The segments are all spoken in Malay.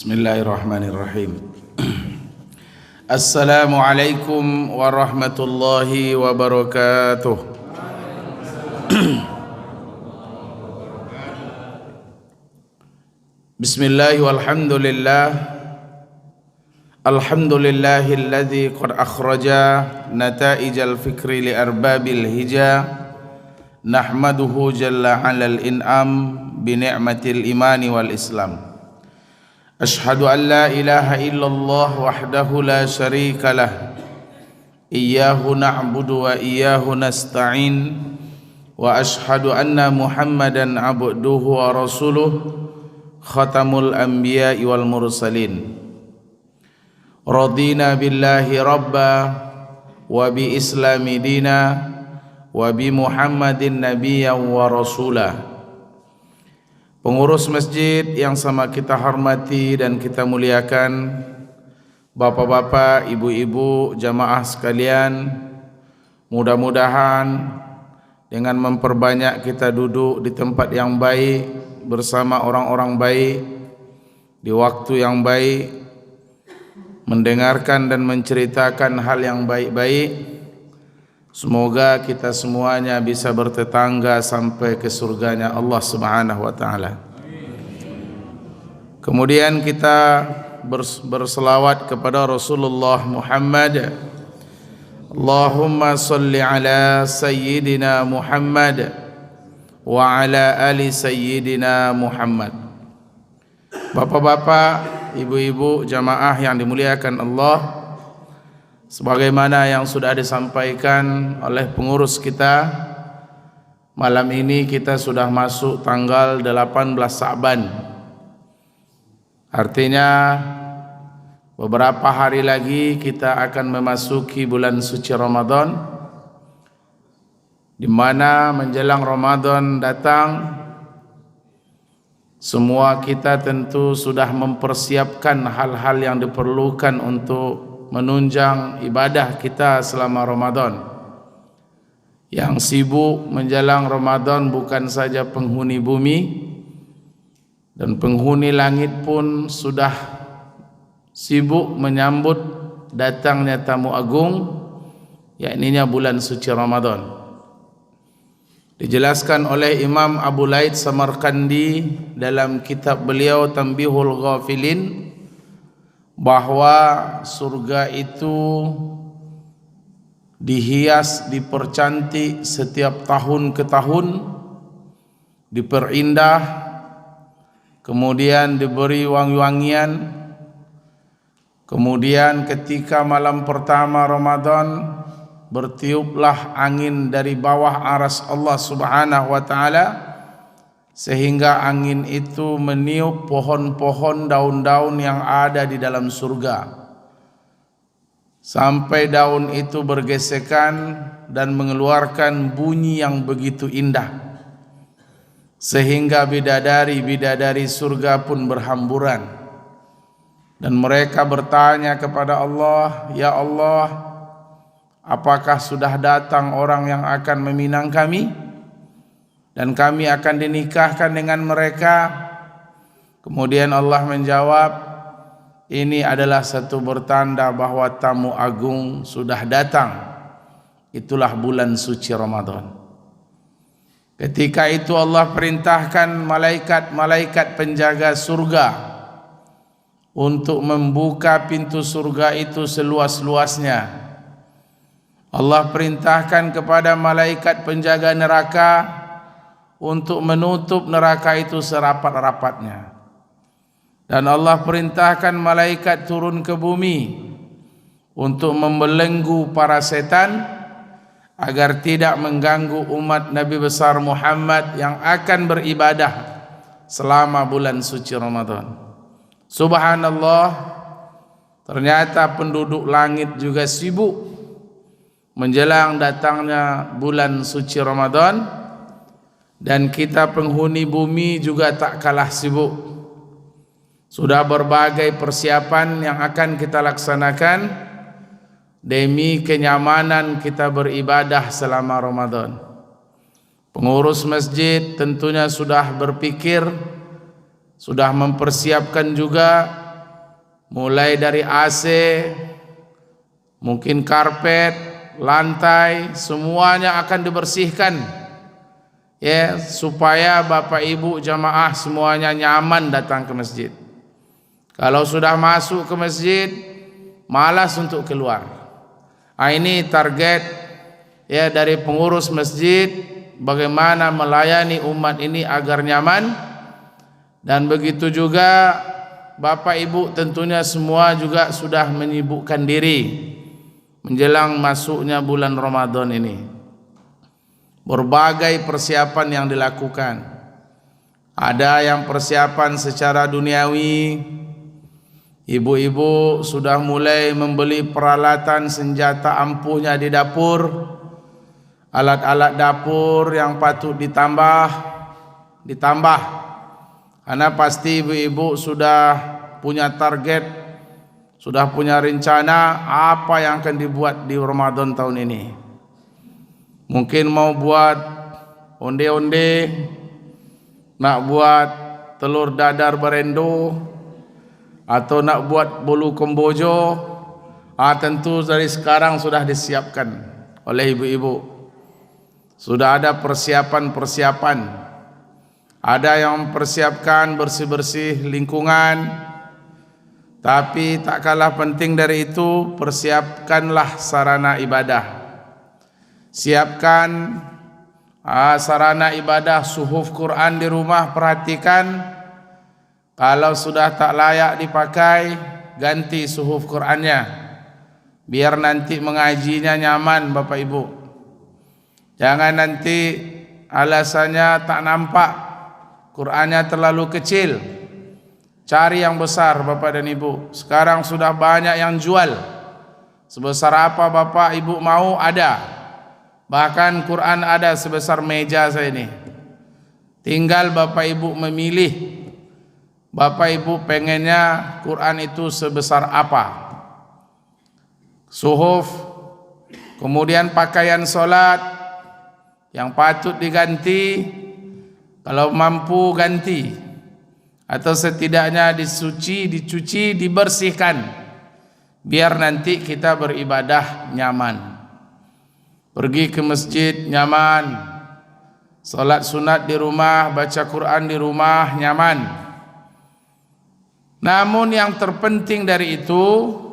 Bismillahirrahmanirrahim. Assalamualaikum warahmatullahi wabarakatuh. Bismillah walhamdulillah. Alhamdulillahilladzi qad akhraja nataijal fikri li arbabil hija. Nahmaduhu jalla 'alal in'am bi ni'matil imani wal islam. Ashhadu an la ilaha illallah wahdahu la syarika lah. Iyyahu na'budu wa iyyahu nasta'in. Wa ashhadu anna Muhammadan abduhu wa rasuluh, khatamul anbiya'i wal mursalin. Radina billahi rabba wa bi islami dina wa bi Muhammadin nabiyyan wa rasulah. Pengurus masjid yang sama kita hormati dan kita muliakan, bapak-bapak, ibu-ibu, jamaah sekalian, mudah-mudahan dengan memperbanyak kita duduk di tempat yang baik bersama orang-orang baik di waktu yang baik, mendengarkan dan menceritakan hal yang baik-baik, semoga kita semuanya bisa bertetangga sampai ke surganya Allah Subhanahu wa taala. Kemudian kita berselawat kepada Rasulullah Muhammad. Allahumma salli ala sayyidina Muhammad wa ala ali sayyidina Muhammad. Bapak-bapak, ibu-ibu, jamaah yang dimuliakan Allah, sebagaimana yang sudah disampaikan oleh pengurus kita, malam ini kita sudah masuk tanggal 18 Sa'ban. Artinya beberapa hari lagi kita akan memasuki bulan suci Ramadan, di mana menjelang Ramadan datang, semua kita tentu sudah mempersiapkan hal-hal yang diperlukan untuk menunjang ibadah kita selama Ramadan. Yang sibuk menjelang Ramadan bukan saja penghuni bumi, dan penghuni langit pun sudah sibuk menyambut datangnya tamu agung, yakninya bulan suci Ramadan. Dijelaskan oleh Imam Abu Laid Samarkandi dalam kitab beliau Tanbihul Ghafilin bahwa surga itu dihias, dipercantik setiap tahun ke tahun, diperindah, kemudian diberi wangi-wangian. Kemudian ketika malam pertama Ramadan, bertiuplah angin dari bawah aras Allah Subhanahu wa taala, sehingga angin itu meniup pohon-pohon, daun-daun yang ada di dalam surga, sampai daun itu bergesekan dan mengeluarkan bunyi yang begitu indah, sehingga bidadari-bidadari surga pun berhamburan, dan mereka bertanya kepada Allah, "Ya Allah, apakah sudah datang orang yang akan meminang kami? Dan kami akan dinikahkan dengan mereka?" Kemudian Allah menjawab, "Ini adalah satu bertanda bahwa tamu agung sudah datang. Itulah bulan suci Ramadan." Ketika itu Allah perintahkan malaikat-malaikat penjaga surga untuk membuka pintu surga itu seluas-luasnya. Allah perintahkan kepada malaikat penjaga neraka untuk menutup neraka itu serapat-rapatnya. Dan Allah perintahkan malaikat turun ke bumi untuk membelenggu para setan agar tidak mengganggu umat Nabi besar Muhammad yang akan beribadah selama bulan suci Ramadan. Subhanallah, ternyata penduduk langit juga sibuk menjelang datangnya bulan suci Ramadan, dan kita penghuni bumi juga tak kalah sibuk. Sudah berbagai persiapan yang akan kita laksanakan demi kenyamanan kita beribadah selama Ramadan. Pengurus masjid tentunya sudah berpikir, sudah mempersiapkan juga mulai dari AC, mungkin karpet, lantai, semuanya akan dibersihkan, ya, supaya Bapak Ibu jamaah semuanya nyaman datang ke masjid. Kalau sudah masuk ke masjid, malas untuk keluar. Ini target, ya, dari pengurus masjid, bagaimana melayani umat ini agar nyaman. Dan begitu juga Bapak Ibu tentunya semua juga sudah menyibukkan diri menjelang masuknya bulan Ramadan ini. Berbagai persiapan yang dilakukan. Ada yang persiapan secara duniawi. Ibu-ibu sudah mulai membeli peralatan senjata ampuhnya di dapur, alat-alat dapur yang patut ditambah, karena pasti ibu-ibu sudah punya target, sudah punya rencana apa yang akan dibuat di Ramadan tahun ini. Mungkin mau buat onde-onde, nak buat telur dadar berendo, atau nak buat bolu kembojo. Tentu dari sekarang sudah disiapkan oleh ibu-ibu. Sudah ada persiapan-persiapan. Ada yang mempersiapkan bersih-bersih lingkungan. Tapi tak kalah penting dari itu, persiapkanlah sarana ibadah. Siapkan sarana ibadah, suhuf Quran di rumah, perhatikan. Kalau sudah tak layak dipakai, ganti suhuf Qurannya, biar nanti mengajinya nyaman Bapak Ibu. Jangan nanti alasannya tak nampak, Qurannya terlalu kecil. Cari yang besar Bapak dan Ibu. Sekarang sudah banyak yang jual. Sebesar apa Bapak Ibu mau ada. Bahkan Quran ada sebesar meja saya ini. Tinggal Bapak Ibu memilih. Bapak Ibu pengennya Quran itu sebesar apa. Suhuf, kemudian pakaian solat yang patut diganti, kalau mampu ganti, atau setidaknya dicuci, dibersihkan, biar nanti kita beribadah nyaman. Pergi ke masjid nyaman, solat sunat di rumah, baca Quran di rumah nyaman. Namun yang terpenting dari itu,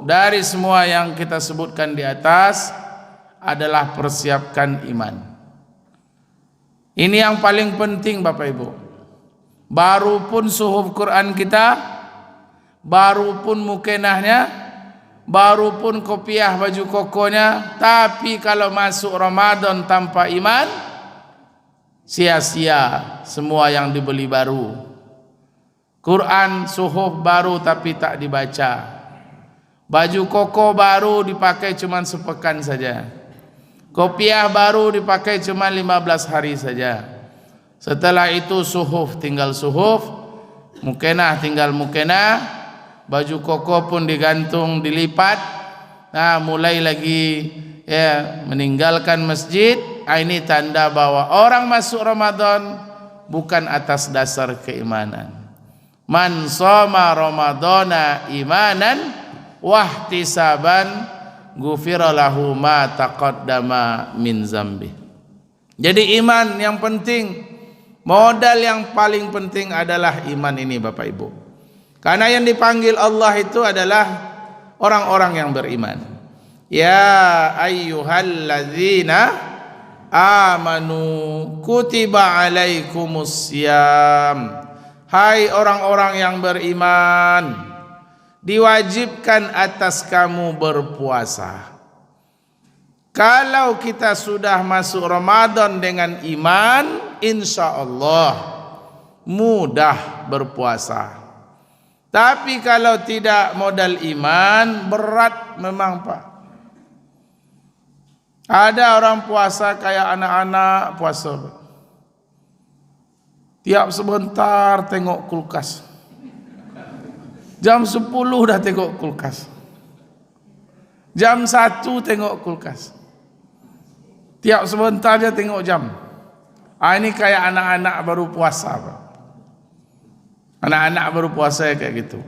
dari semua yang kita sebutkan di atas, adalah persiapkan iman. Ini yang paling penting Bapak Ibu. Baru pun suhuf Quran kita, baru pun mukenahnya, baru pun kopiah baju kokonya, tapi kalau masuk Ramadan tanpa iman, sia-sia semua yang dibeli baru. Quran suhuf baru tapi tak dibaca. Baju koko baru dipakai cuma sepekan saja. Kopiah baru dipakai cuma 15 hari saja. Setelah itu suhuf tinggal suhuf, mukenah tinggal mukenah, baju koko pun digantung, dilipat. Nah, mulai lagi ya meninggalkan masjid. Ini tanda bahwa orang masuk Ramadan bukan atas dasar keimanan. Man shoma ramadhana imanan wahtisaban ghufira lahu ma taqaddama min zambi. Jadi iman yang penting, modal yang paling penting adalah iman ini Bapak Ibu. Karena yang dipanggil Allah itu adalah orang-orang yang beriman. Ya ayyuhalladzina amanu kutiba alaikumus syiyam. Hai orang-orang yang beriman, diwajibkan atas kamu berpuasa. Kalau kita sudah masuk Ramadan dengan iman, insya Allah mudah berpuasa. Tapi kalau tidak modal iman, berat memang Pak. Ada orang puasa kayak anak-anak puasa Pak. Tiap sebentar tengok kulkas. Jam 10 dah tengok kulkas. Jam 1 tengok kulkas. Tiap sebentar dia tengok jam. Ini kayak anak-anak baru puasa. Anak-anak baru puasa kayak gitu.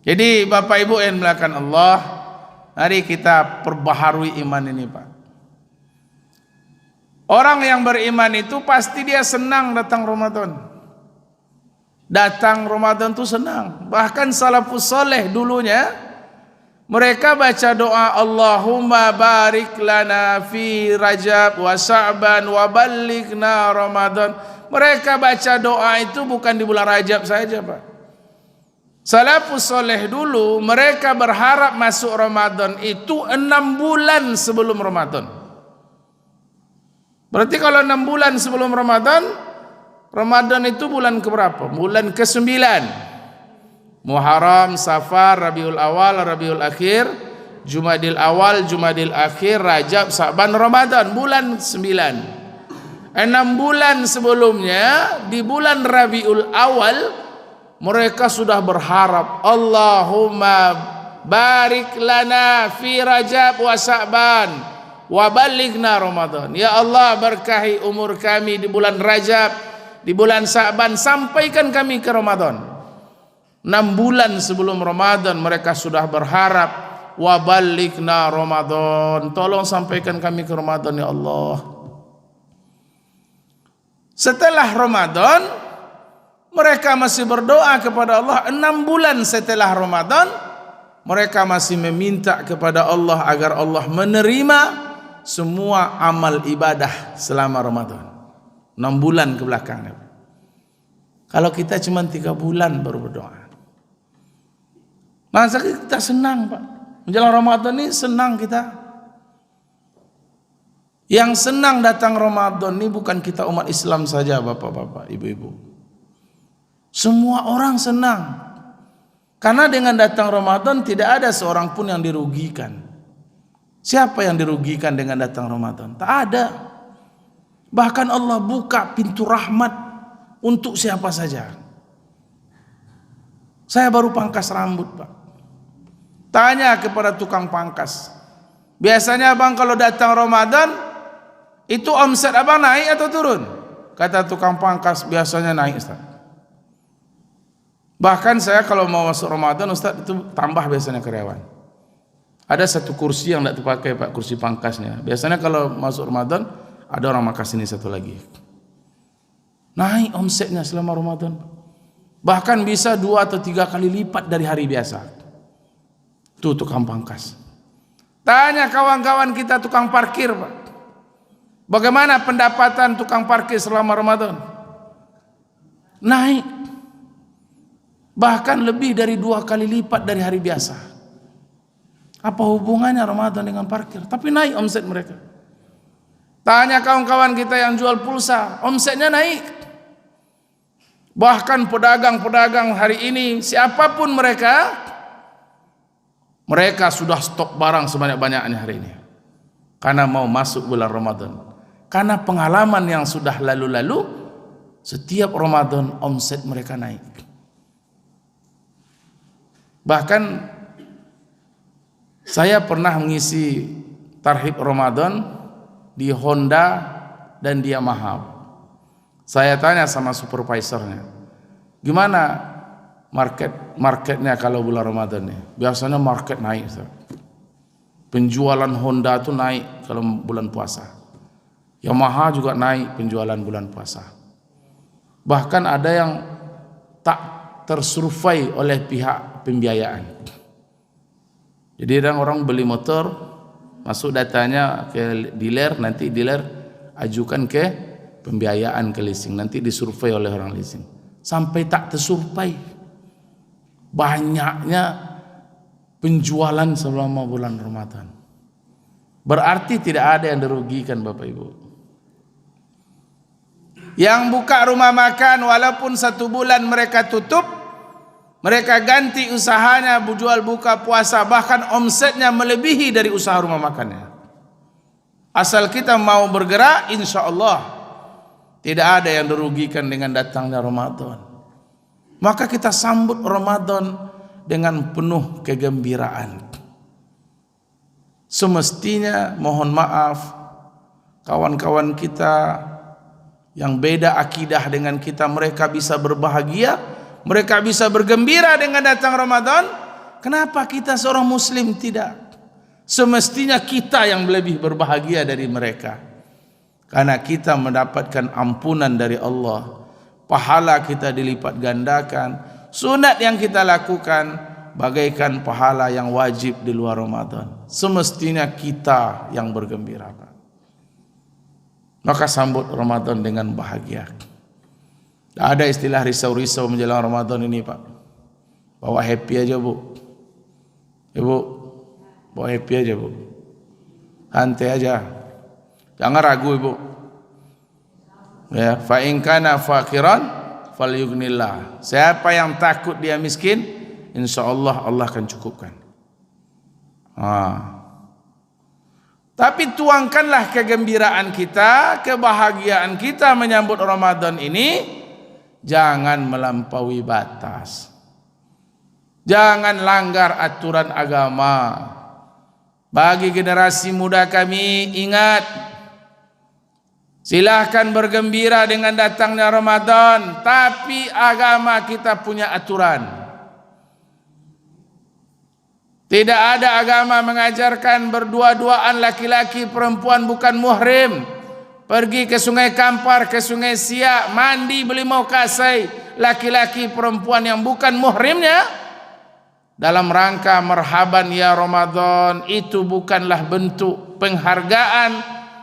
Jadi Bapak Ibu yang dimuliakan Allah, mari kita perbaharui iman ini, Pak. Orang yang beriman itu pasti dia senang datang Ramadan. Datang Ramadan itu senang. Bahkan salafus saleh dulunya mereka baca doa Allahumma barik lana fi Rajab wa Sya'ban wa ballighna Ramadan. Mereka baca doa itu bukan di bulan Rajab saja, Pak. Salafus saleh dulu mereka berharap masuk Ramadan itu 6 bulan sebelum Ramadan. Berarti kalau 6 bulan sebelum Ramadan, Ramadan itu bulan keberapa? Bulan ke-9. Muharram, Safar, Rabiul Awal, Rabiul Akhir, Jumadil Awal, Jumadil Akhir, Rajab, Sa'ban, Ramadan, bulan 9. 6 bulan sebelumnya, di bulan Rabiul Awal, mereka sudah berharap, Allahumma barik lana fi Rajab wa Sa'ban wa ballighna Ramadan. Ya Allah, berkahi umur kami di bulan Rajab, di bulan Sa'ban, sampaikan kami ke Ramadan. 6 bulan sebelum Ramadan mereka sudah berharap, wa ballighna Ramadan, tolong sampaikan kami ke Ramadan ya Allah. Setelah Ramadan mereka masih berdoa kepada Allah. 6 bulan setelah Ramadan mereka masih meminta kepada Allah agar Allah menerima semua amal ibadah selama Ramadan. 6 bulan ke belakang. Kalau kita cuma 3 bulan baru berdoa. Masa kita senang, Pak. Menjelang Ramadan ini senang kita. Yang senang datang Ramadan ini bukan kita umat Islam saja, Bapak-bapak, Ibu-ibu. Semua orang senang. Karena dengan datang Ramadan tidak ada seorang pun yang dirugikan. Siapa yang dirugikan dengan datang Ramadan? Tak ada. Bahkan Allah buka pintu rahmat untuk siapa saja. Saya baru pangkas rambut, Pak. Tanya kepada tukang pangkas. Biasanya abang kalau datang Ramadan, itu omset abang naik atau turun? Kata tukang pangkas, biasanya naik, Ustaz. Bahkan saya kalau mau masuk Ramadan, Ustaz, itu tambah biasanya karyawan. Ada satu kursi yang tidak terpakai, Pak, kursi pangkasnya. Biasanya kalau masuk Ramadan, ada orang makas ini satu lagi. Naik omsetnya selama Ramadan. Bahkan bisa 2 atau 3 kali lipat dari hari biasa. Itu tukang pangkas. Tanya kawan-kawan kita tukang parkir, Pak. Bagaimana pendapatan tukang parkir selama Ramadan? Naik. Bahkan lebih dari 2 kali lipat dari hari biasa. Apa hubungannya Ramadan dengan parkir? Tapi naik omset mereka. Tanya kawan-kawan kita yang jual pulsa, omsetnya naik. Bahkan pedagang-pedagang hari ini, siapapun mereka sudah stok barang sebanyak-banyaknya hari ini. Karena mau masuk bulan Ramadan. Karena pengalaman yang sudah lalu-lalu, setiap Ramadan omset mereka naik. Bahkan saya pernah mengisi tarhib Ramadan di Honda dan di Yamaha. Saya tanya sama supervisornya, gimana marketnya kalau bulan Ramadan nih? Biasanya market naik, Ustaz. Penjualan Honda itu naik kalau bulan puasa. Yamaha juga naik penjualan bulan puasa. Bahkan ada yang tak tersurvei oleh pihak pembiayaan. Jadi orang beli motor, masuk datanya ke dealer, nanti dealer ajukan ke pembiayaan ke leasing, nanti disurvei oleh orang leasing. Sampai tak tersurvei banyaknya penjualan selama bulan Ramadan. Berarti tidak ada yang dirugikan, Bapak Ibu. Yang buka rumah makan walaupun 1 bulan mereka tutup, mereka ganti usahanya jual buka puasa, bahkan omsetnya melebihi dari usaha rumah makannya. Asal kita mau bergerak, insya Allah tidak ada yang dirugikan dengan datangnya Ramadan. Maka kita sambut Ramadan dengan penuh kegembiraan. Semestinya mohon maaf kawan-kawan kita yang beda akidah dengan kita, mereka bisa berbahagia, mereka bisa bergembira dengan datang Ramadan, Kenapa kita seorang muslim tidak? Semestinya kita yang lebih berbahagia dari mereka. Karena kita mendapatkan ampunan dari Allah. Pahala kita dilipat gandakan. Sunat yang kita lakukan bagaikan pahala yang wajib di luar Ramadan. Semestinya kita yang bergembira, Pak. Maka sambut Ramadan dengan bahagia. Tak ada istilah risau-risau menjelang Ramadan ini, Pak. Bawa happy aja, Bu. Ibu, bawa happy aja, Bu. Santai aja. Jangan ragu, Ibu. Ya, fa in kana faqiran falyughnillah. Siapa yang takut dia miskin, insyaallah Allah akan cukupkan. Tapi tuangkanlah kegembiraan kita, kebahagiaan kita menyambut Ramadan ini, jangan melampaui batas. Jangan langgar aturan agama. Bagi generasi muda kami, ingat, silahkan bergembira dengan datangnya Ramadan, tapi agama kita punya aturan. Tidak ada agama mengajarkan berdua-duaan laki-laki perempuan bukan muhrim pergi ke Sungai Kampar, ke Sungai Siak, mandi beli mau kasai laki-laki perempuan yang bukan muhrimnya dalam rangka marhaban ya Ramadan. Itu bukanlah bentuk penghargaan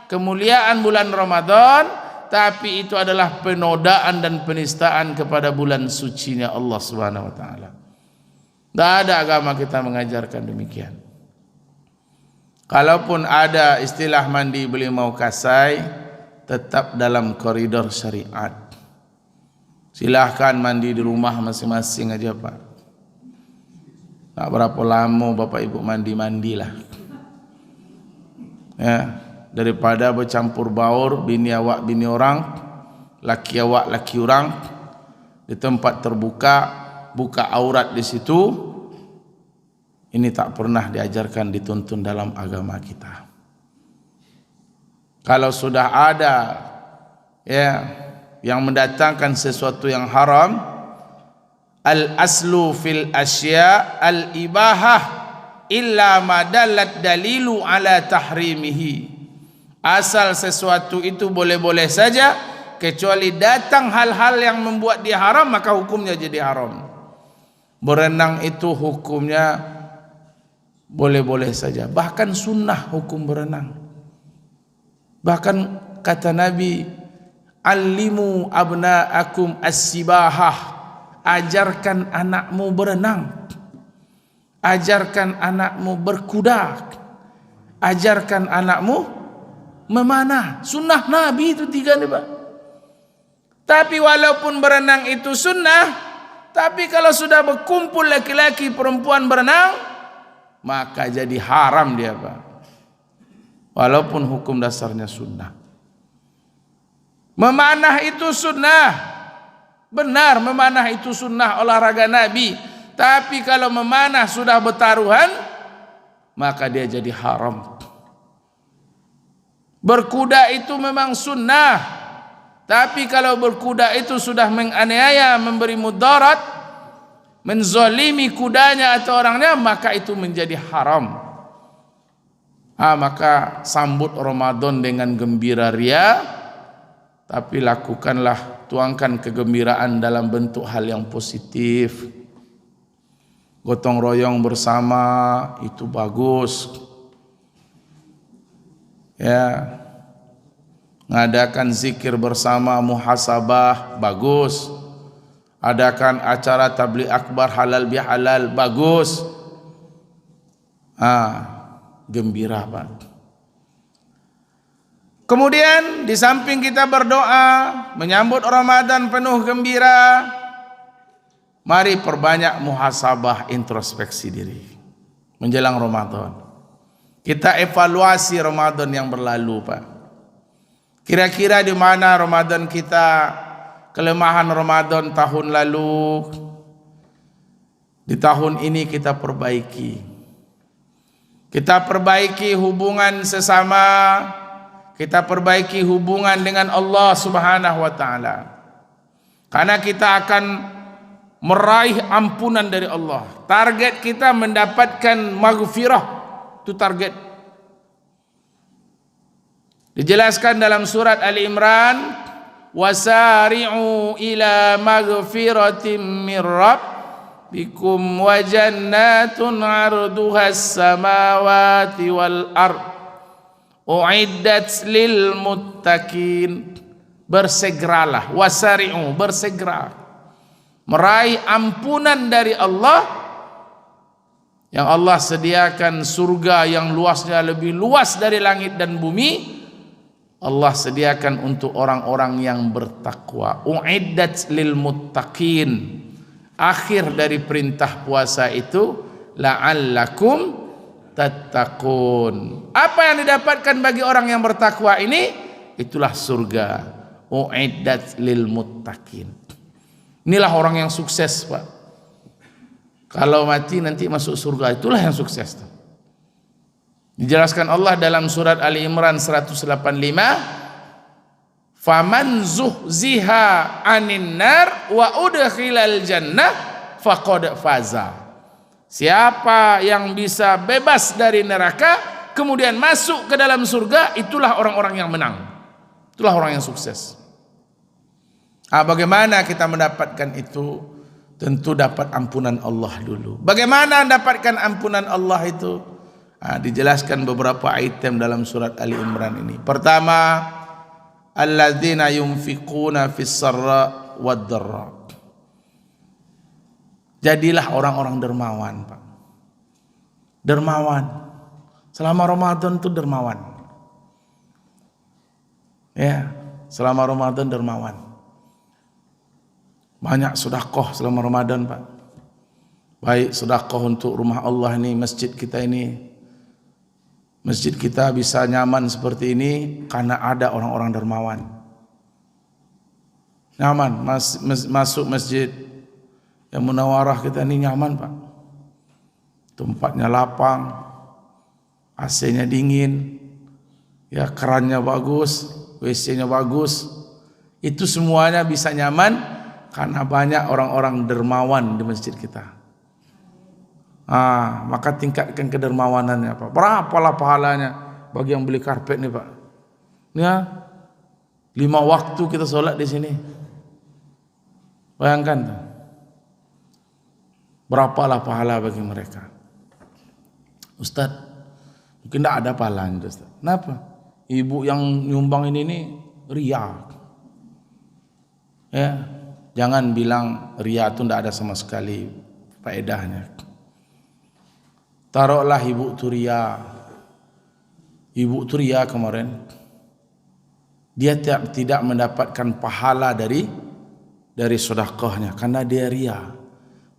kemuliaan bulan Ramadan, tapi itu adalah penodaan dan penistaan kepada bulan sucinya Allah Subhanahu wa taala. Tidak ada agama kita mengajarkan demikian. Kalaupun ada istilah mandi beli mau kasai, tetap dalam koridor syariat. Silahkan mandi di rumah masing-masing aja, Pak. Tak berapa lama Bapak Ibu mandi-mandilah. Ya, daripada bercampur baur bini awak bini orang, laki awak laki orang di tempat terbuka, buka aurat di situ. Ini tak pernah diajarkan, dituntun dalam agama kita. Kalau sudah ada ya yang mendatangkan sesuatu yang haram, al aslu fil asya al ibahah illa ma dallat dalilu ala tahrimihi. Asal sesuatu itu boleh-boleh saja, kecuali datang hal-hal yang membuat dia haram, maka hukumnya jadi haram. Berenang itu hukumnya boleh-boleh saja, bahkan sunnah hukum berenang. Bahkan kata Nabi, allimu abna'akum as-sibahah, ajarkan anakmu berenang, ajarkan anakmu berkuda, ajarkan anakmu memanah. Sunnah Nabi itu 3 nih, Pak. Tapi walaupun berenang itu sunnah, tapi kalau sudah berkumpul laki-laki perempuan berenang, maka jadi haram dia, Pak. Walaupun hukum dasarnya sunnah. Memanah itu sunnah. Benar, memanah itu sunnah olahraga Nabi. Tapi kalau memanah sudah bertaruhan, maka dia jadi haram. Berkuda itu memang sunnah. Tapi kalau berkuda itu sudah menganiaya, memberi mudarat, menzalimi kudanya atau orangnya, maka itu menjadi haram. Maka sambut Ramadan dengan gembira ria, tapi lakukanlah, tuangkan kegembiraan dalam bentuk hal yang positif. Gotong royong bersama itu bagus. Ya, ngadakan zikir bersama, muhasabah, bagus. Adakan acara tabligh akbar halal bihalal, bagus. Gembira, Pak. Kemudian di samping kita berdoa menyambut Ramadan penuh gembira, mari perbanyak muhasabah, introspeksi diri menjelang Ramadan. Kita evaluasi Ramadan yang berlalu, Pak. Kira-kira di mana Ramadan kita, kelemahan Ramadan tahun lalu, di tahun ini kita perbaiki. Kita perbaiki hubungan sesama, kita perbaiki hubungan dengan Allah Subhanahu wa taala. Karena kita akan meraih ampunan dari Allah. Target kita mendapatkan maghfirah, itu target. Dijelaskan dalam surat Ali Imran, wasari'u ila maghfiratin min rabbikum wa jannatun 'arduhas samawati wal ard u'iddat lil muttaqin. Bersegeralah, wasari'u, bersegera meraih ampunan dari Allah, yang Allah sediakan surga yang luasnya lebih luas dari langit dan bumi. Allah sediakan untuk orang-orang yang bertakwa. U'iddat lil muttaqin. Akhir dari perintah puasa itu la'allakum tattaqun. Apa yang didapatkan bagi orang yang bertakwa ini? Itulah surga. U'iddat lil muttaqin. Inilah orang yang sukses, Pak. Kalau mati nanti masuk surga, itulah yang sukses. Dijelaskan Allah dalam surat Ali Imran 185, faman zuhziha 'anin nar wa udkhilal jannah faqad faza. Siapa yang bisa bebas dari neraka kemudian masuk ke dalam surga, itulah orang-orang yang menang. Itulah orang yang sukses. Bagaimana kita mendapatkan itu? Tentu dapat ampunan Allah dulu. Bagaimana mendapatkan ampunan Allah itu? Dijelaskan beberapa item dalam surat Ali Imran ini. Pertama, alladzina yunfiquna fis sarra wad dharra. Jadilah orang-orang dermawan, Pak. Dermawan. Selama Ramadan itu dermawan. Ya, selama Ramadan dermawan. Banyak sedekah selama Ramadan, Pak. Baik sedekah untuk rumah Allah ini, masjid kita ini. Masjid kita bisa nyaman seperti ini karena ada orang-orang dermawan. Nyaman, masuk masjid yang Munawarah kita ini nyaman, Pak. Tempatnya lapang, AC-nya dingin, ya kerannya bagus, WC-nya bagus. Itu semuanya bisa nyaman karena banyak orang-orang dermawan di masjid kita. Maka tingkatkan kedermawanannya, Pak. Berapalah pahalanya bagi yang beli karpet nih, Pak. Ya, 5 waktu kita sholat di sini. Bayangkan tuh. Berapalah pahala bagi mereka. Ustaz, mungkin tidak ada pahalanya, Ustaz. Kenapa? Ibu yang nyumbang ini ria. Ya, jangan bilang ria itu tidak ada sama sekali faedahnya. Taruhlah ibu tu ria. Ibu tu ria kemarin, dia tidak mendapatkan pahala dari sedekahnya karena dia ria.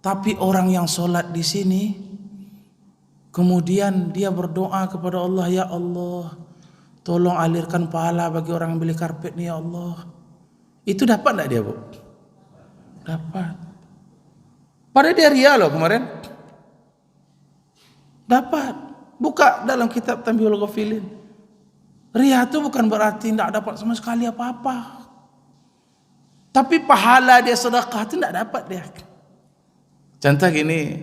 Tapi orang yang solat di sini, kemudian dia berdoa kepada Allah, ya Allah, tolong alirkan pahala bagi orang yang beli karpet ni, ya Allah. Itu dapat tak dia, Bu? Dapat. Padahal dia ria loh kemarin. Dapat. Buka dalam kitab Tanbihul Ghafilin. Ria itu bukan berarti tidak dapat sama sekali apa-apa. Tapi pahala dia sedekah itu tidak dapat dia. Contoh gini,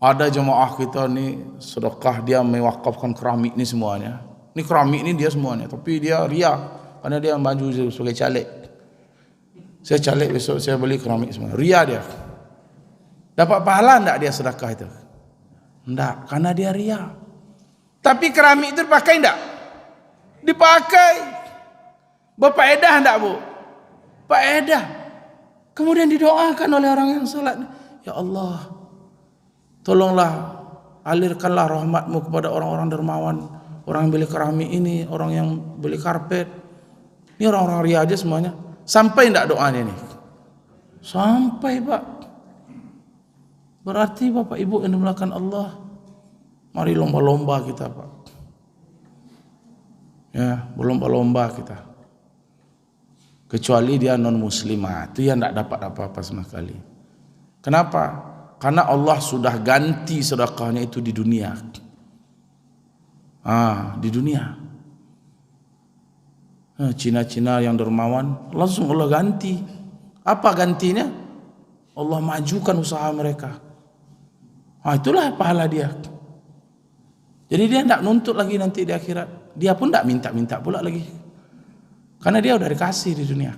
ada jemaah kita ni sedekah, dia mewakafkan keramik ni semuanya. Ni keramik ni dia semuanya, tapi dia ria karena dia maju sebagai caleg. Saya caleg besok saya beli keramik semua. Ria dia. Dapat pahala tidak dia sedekah itu? Tidak, karena dia ria. Tapi keramik itu dipakai tidak? Dipakai. Berfaedah tidak, Bu? Faedah. Kemudian didoakan oleh orang yang salat, ya Allah, tolonglah alirkanlah rahmatmu kepada orang-orang dermawan, orang yang beli keramik ini, orang yang beli karpet. Ini orang-orang ria aja semuanya. Sampai tidak doanya ini? Sampai, Pak. Berarti Bapak Ibu yang dimulakan Allah, mari lomba-lomba kita, Pak. Ya, berlomba-lomba kita. Kecuali dia non-muslimah, itu yang tidak dapat apa-apa sama sekali. Kenapa? Karena Allah sudah ganti sedekahnya itu di dunia. Di dunia. Cina-Cina yang dermawan, langsung Allah ganti. Apa gantinya? Allah majukan usaha mereka. Itulah pahala dia. Jadi dia tidak nuntut lagi nanti di akhirat. Dia pun tidak minta-minta pula lagi. Karena dia udah dikasih di dunia.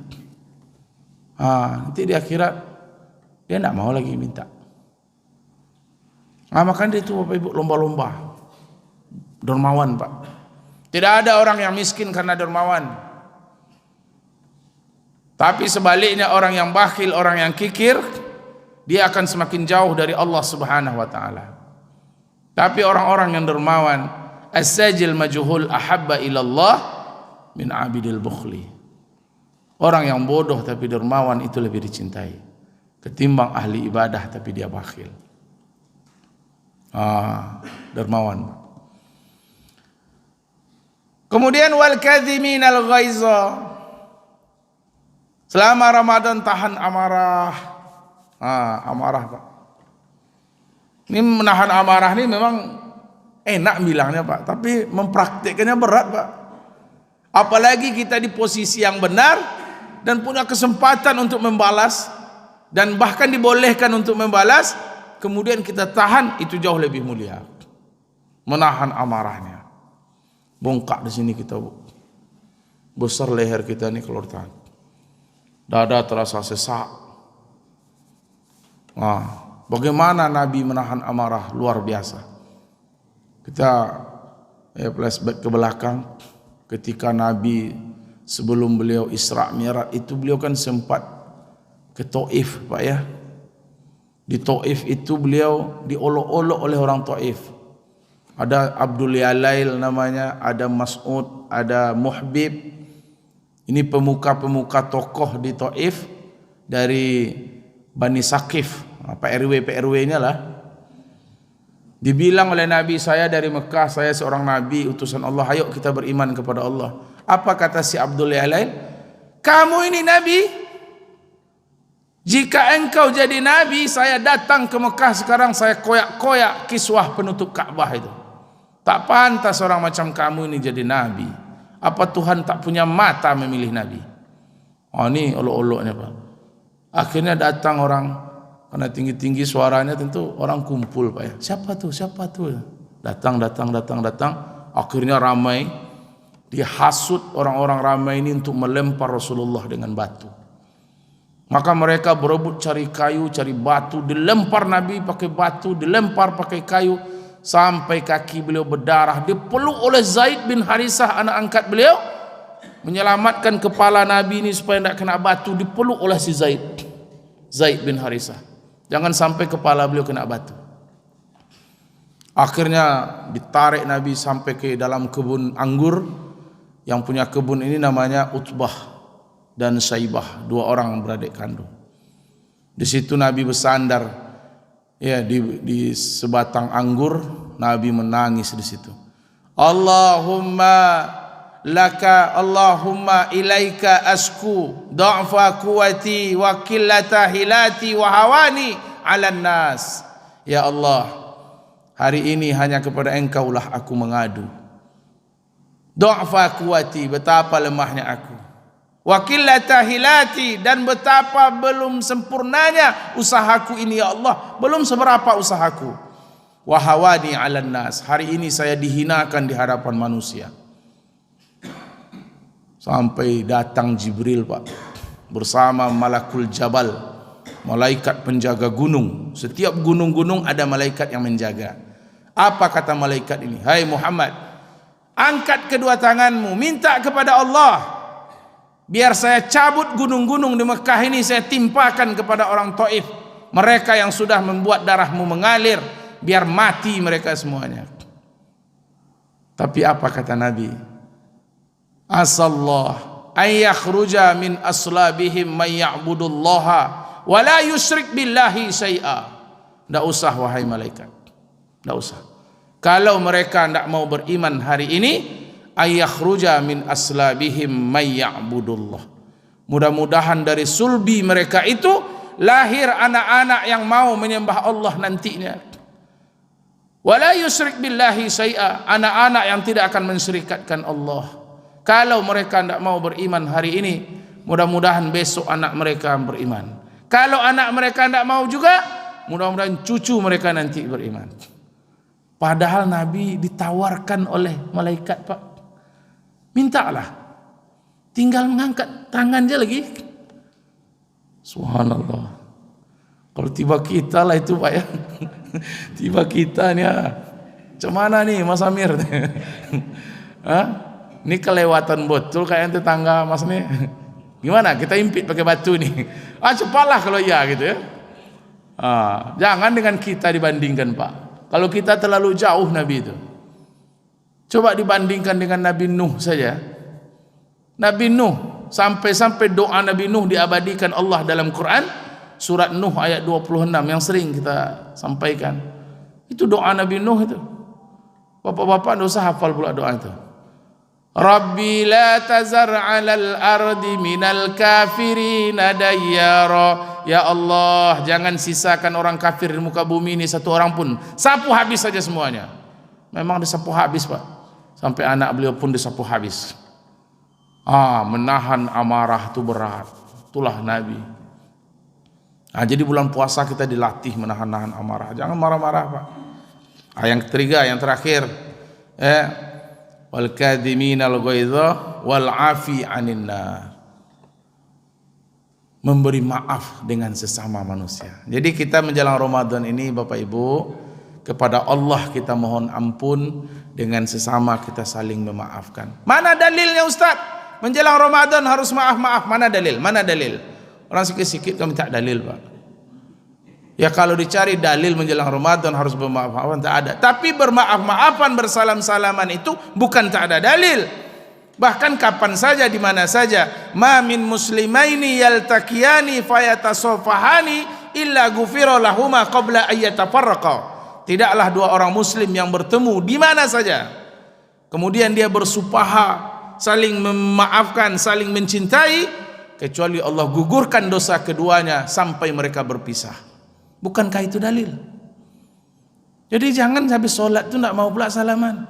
Nanti di akhirat dia tidak mau lagi minta. Makanya itu Bapak Ibu lomba-lomba. Dermawan Pak. Tidak ada orang yang miskin karena dermawan. Tapi sebaliknya orang yang bakhil, orang yang kikir, dia akan semakin jauh dari Allah Subhanahu wa taala. Tapi orang-orang yang dermawan, as-sajil majhul ahabba ilallah min abidil bukhli. Orang yang bodoh tapi dermawan itu lebih dicintai ketimbang ahli ibadah tapi dia bakhil. Dermawan. Kemudian wal kadhiminal ghaiza. Selama Ramadan tahan amarah. Amarah Pak. Ini menahan amarah ini memang enak bilangnya Pak, tapi mempraktikkannya berat Pak. Apalagi kita di posisi yang benar dan punya kesempatan untuk membalas dan bahkan dibolehkan untuk membalas, kemudian kita tahan, itu jauh lebih mulia. Menahan amarahnya. Bongkak di sini kita, besar leher kita ini keluar tahan. Dada terasa sesak. Bagaimana Nabi menahan amarah luar biasa. Kita flashback ke belakang, ketika Nabi sebelum beliau Isra Mi'raj itu beliau kan sempat ke Taif Pak ya. Di Taif itu beliau diolok-olok oleh orang Taif. Ada Abdul Yalail namanya, ada Mas'ud, ada Muhbib. Ini pemuka-pemuka tokoh di Taif dari Bani Saqif, PRW-nya lah. Dibilang oleh Nabi, saya dari Mekah, saya seorang Nabi, utusan Allah, ayo kita beriman kepada Allah. Apa kata si Abdul Yalail? Kamu ini Nabi? Jika engkau jadi Nabi, saya datang ke Mekah sekarang, saya koyak-koyak kiswah penutup Ka'bah itu. Tak pantas orang macam kamu ini jadi Nabi. Apa Tuhan tak punya mata memilih Nabi? Ini olok-oloknya Pak. Akhirnya datang orang, karena tinggi-tinggi suaranya tentu orang kumpul Pak ya. Siapa tuh? Datang. Akhirnya ramai, dihasut orang-orang ramai ini untuk melempar Rasulullah dengan batu. Maka mereka berebut cari kayu, cari batu, dilempar Nabi pakai batu, dilempar pakai kayu, sampai kaki beliau berdarah. Dipeluk oleh Zaid bin Harisah, anak angkat beliau, menyelamatkan kepala Nabi ini supaya tidak kena batu. Dipeluk oleh si Zaid bin Harisah, jangan sampai kepala beliau kena batu. Akhirnya ditarik Nabi sampai ke dalam kebun anggur. Yang punya kebun ini namanya Utbah dan Syaibah, dua orang beradik kandung. Di situ Nabi bersandar, ya, di sebatang anggur. Nabi menangis di situ. Allahumma ilaika asku da'fa quwati wa qillata hilati wa hawani 'alan nas. Ya Allah, hari ini hanya kepada Engkau lah aku mengadu. Da'fa quwati, betapa lemahnya aku. Wa qillata hilati, dan betapa belum sempurnanya usahaku ini ya Allah, belum seberapa usahaku. Wa hawani 'alan nas, hari ini saya dihinakan di hadapan manusia. Sampai datang Jibril Pak, bersama Malakul Jabal, malaikat penjaga gunung. Setiap gunung-gunung ada malaikat yang menjaga. Apa kata malaikat ini? Hai Muhammad, angkat kedua tanganmu, minta kepada Allah, biar saya cabut gunung-gunung di Mekah ini, saya timpakan kepada orang Taif, mereka yang sudah membuat darahmu mengalir, biar mati mereka semuanya. Tapi apa kata Nabi? Asallah ay yakhruja min aslabihim may ya'budullaha wa la yusyrik billahi syai'a. Tidak usah wahai malaikat, tidak usah. Kalau mereka tidak mau beriman hari ini, ay yakhruja min aslabihim may ya'budullah, mudah-mudahan dari sulbi mereka itu lahir anak-anak yang mau menyembah Allah nantinya. Wa la yusyrik billahi syai'a, anak-anak yang tidak akan mensyirikatkan Allah. Kalau mereka tidak mau beriman hari ini, mudah-mudahan besok anak mereka beriman. Kalau anak mereka tidak mau juga, mudah-mudahan cucu mereka nanti beriman. Padahal Nabi ditawarkan oleh malaikat, Pak. Mintalah. Tinggal mengangkat tangan aja lagi. Subhanallah. Kalau tiba kita lah itu, Pak ya. Tiba kita nih, macam mana nih Mas Amir? Ini kelewatan betul kayak tetangga Mas nih. Gimana? Kita impit pakai batu nih. Cepatlah kalau ya gitu ya. Jangan dengan kita dibandingkan, Pak. Kalau kita terlalu jauh Nabi itu. Coba dibandingkan dengan Nabi Nuh saja. Nabi Nuh, sampai-sampai doa Nabi Nuh diabadikan Allah dalam Quran, surat Nuh ayat 26 yang sering kita sampaikan. Itu doa Nabi Nuh itu. Bapak-bapak tidak usah hafal pula doa itu. Rabbi la tazar 'alal ardi minal kafirina dayyara. Ya Allah, jangan sisakan orang kafir di muka bumi ini satu orang pun. Sapu habis saja semuanya. Memang disapu habis, Pak. Sampai anak beliau pun disapu habis. Menahan amarah itu berat. Itulah Nabi. Jadi bulan puasa kita dilatih menahan-nahan amarah. Jangan marah-marah, Pak. Yang ketiga, yang terakhir, wal kadhiminal ghaidha wal 'afi 'anil nar. Memberi maaf dengan sesama manusia. Jadi kita menjelang Ramadan ini, Bapak Ibu, kepada Allah kita mohon ampun, dengan sesama kita saling memaafkan. Mana dalilnya, Ustaz? Menjelang Ramadan harus maaf-maaf. Mana dalil? Mana dalil? Orang sikit-sikit kami tak dalil, Pak. Ya kalau dicari dalil menjelang Ramadan harus bermaaf-maafan, tak ada. Tapi bermaaf-maafan, bersalam-salaman itu bukan tak ada dalil. Bahkan kapan saja, di mana saja. Ma min muslimaini yaltaqiyani fayatasafahani illa ghufira lahuma qabla ayyatafarraqa. Tidaklah dua orang muslim yang bertemu di mana saja, kemudian dia bersupaha, saling memaafkan, saling mencintai, kecuali Allah gugurkan dosa keduanya sampai mereka berpisah. Bukankah itu dalil? Jadi jangan habis solat tu nak mau pula salaman.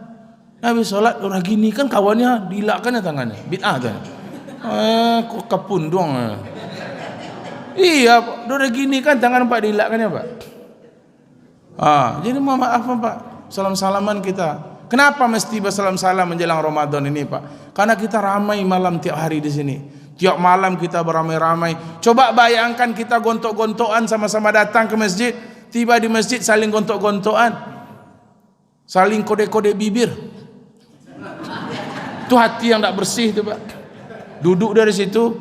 Habis solat orang gini kan kawannya dilakkan tangannya. Bid'ah tu. Kok kapun doang. Iya, orang gini kan tangan Pak dilakkannya, Pak. Jadi maaf Pak, salam-salaman kita. Kenapa mesti bersalam-salam menjelang Ramadan ini, Pak? Karena kita ramai malam tiap hari di sini. Tiap malam kita beramai-ramai. Coba bayangkan kita gontok-gontokan sama-sama datang ke masjid. Tiba di masjid saling gontok-gontokan, saling kode-kode bibir. Itu hati yang tak bersih tu, Pak. Duduk dari situ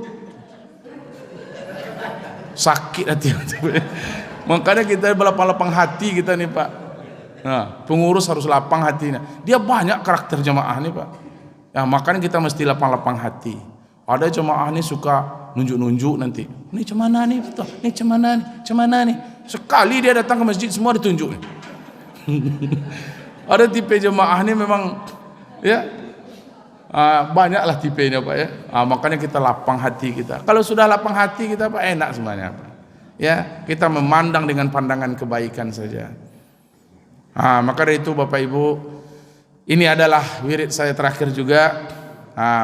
sakit hati. Makanya kita berlapang-lapang hati kita nih, Pak. Pengurus harus lapang hatinya. Dia banyak karakter jemaah nih, Pak. Ya, makanya kita mesti lapang-lapang hati. Ada jemaah nih suka nunjuk-nunjuk nanti. Ini cemana nih, betul. Ini cemana nih, cemana nih. Sekali dia datang ke masjid semua ditunjuk. Ada tipe jemaah nih memang ya banyaklah tipenya, Pak ya. Makanya kita lapang hati kita. Kalau sudah lapang hati kita, Pak, enak semuanya, Pak. Ya, kita memandang dengan pandangan kebaikan saja. Maka dari itu Bapak Ibu, ini adalah wirid saya terakhir juga.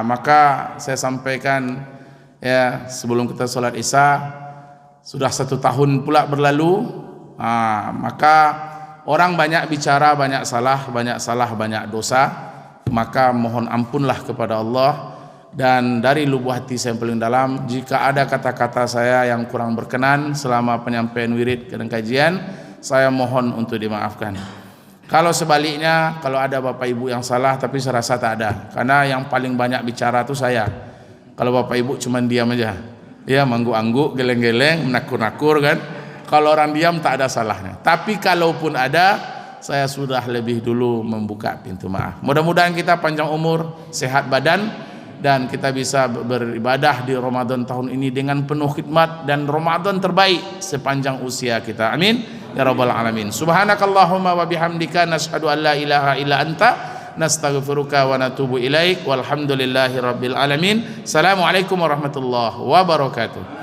Maka saya sampaikan ya, sebelum kita sholat Isya, sudah 1 tahun pula berlalu. Maka orang banyak bicara, banyak salah, banyak dosa. Maka mohon ampunlah kepada Allah. Dan dari lubuk hati saya yang paling dalam, jika ada kata-kata saya yang kurang berkenan selama penyampaian wirid dan kajian, saya mohon untuk dimaafkan. Kalau sebaliknya, kalau ada Bapak Ibu yang salah, tapi saya rasa tak ada, karena yang paling banyak bicara itu saya. Kalau Bapak Ibu cuma diam aja, ya mangguk-angguk, geleng-geleng, menakur-nakur kan. Kalau orang diam tak ada salahnya. Tapi kalaupun ada, saya sudah lebih dulu membuka pintu maaf. Mudah-mudahan kita panjang umur, sehat badan, dan kita bisa beribadah di Ramadan tahun ini dengan penuh khidmat dan Ramadan terbaik sepanjang usia kita. Amin ya rabbal alamin. Subhanakallahumma wa bihamdika nashhadu an la ilaha illa anta nastaghfiruka wa natubu ilaik. Walhamdulillahi rabbil alamin. Assalamualaikum warahmatullahi wabarakatuh.